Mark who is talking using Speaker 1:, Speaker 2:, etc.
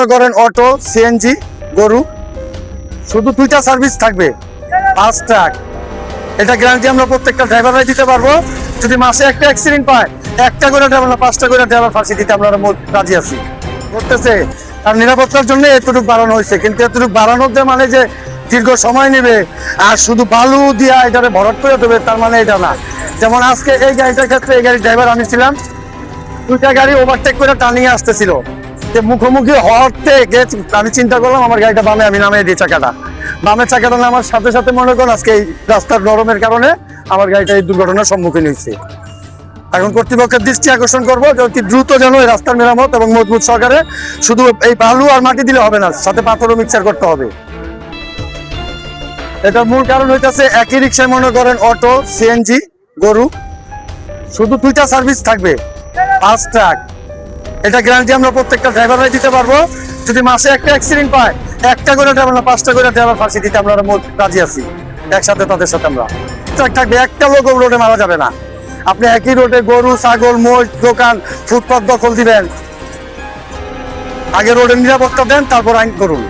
Speaker 1: মনে করেন auto, CNG, গরু, শুধু 2টা সার্ভিস থাকবে, ফাস্ট ট্র্যাক। এটা গ্যারান্টি আমরা প্রত্যেকটা ড্রাইভাররাই দিতে পারবো। যদি মাসে একটা অ্যাক্সিডেন্ট পায়, একটা করে ড্রাইভার না 5টা করে ড্রাইভার ফাঁসি দিতে আমরা রাজি আছি। করতেছে আর নিরাপত্তার জন্য এতটুকু বাড়ানো হয়েছে, কিন্তু এতটুকু বাড়ানোর যে মানে যে দীর্ঘ সময় নেবে আর শুধু বালু দিয়া এটারে ভরাট করে দেবে তার মানে এটা না। যেমন আজকে এই গাড়িটার ক্ষেত্রে এই গাড়ির ড্রাইভার আমি ছিলাম, 2টা গাড়ি ওভারটেক করে টার্নিং আসতেছিল, মুখোমুখি হওয়ার থেকে আমি চিন্তা করলাম আমার গাড়িটা বামে আমি নামিয়ে দিই চাকাটা। বামের চাকাটা নামার সাথে সাথে মনে করুন আজকে এই রাস্তার নরমের কারণে আমার গাড়িটা এই দুর্ঘটনার সম্মুখীন হয়েছে। এখন কর্তৃপক্ষের দৃষ্টি আকর্ষণ করবো যে অতি দ্রুত যেন এই রাস্তার মেরামত এবং মজবুত সহকারে, শুধু এই বালু আর মাটি দিলে হবে না, সাথে পাথরও মিক্সার করতে হবে। এটার মূল কারণ হইতেছে একই রিক্সায় মনে করেন অটো, সিএনজি, গরু, শুধু 2টা সার্ভিস থাকবে, ফাস্ট ট্র্যাক। এটা গ্যারান্টি আমরা প্রত্যেকটা ড্রাইভাররাই দিতে পারবো। যদি মাসে একটা অ্যাক্সিডেন্ট পায়, একটা করে ড্রাইভার না 5টা করে ড্রাইভার ফাঁসি দিতে আমরা রাজি আছি। একসাথে তাদের সাথে আমরা ট্র্যাক থাকবে, একটা লোক রোডে মারা যাবে না। আপনি একই রোডে গরু, ছাগল, মোষ, দোকান, ফুটপাত দখল দিবেন, আগে রোডের নিরাপত্তা দেন, তারপর আইন করুন।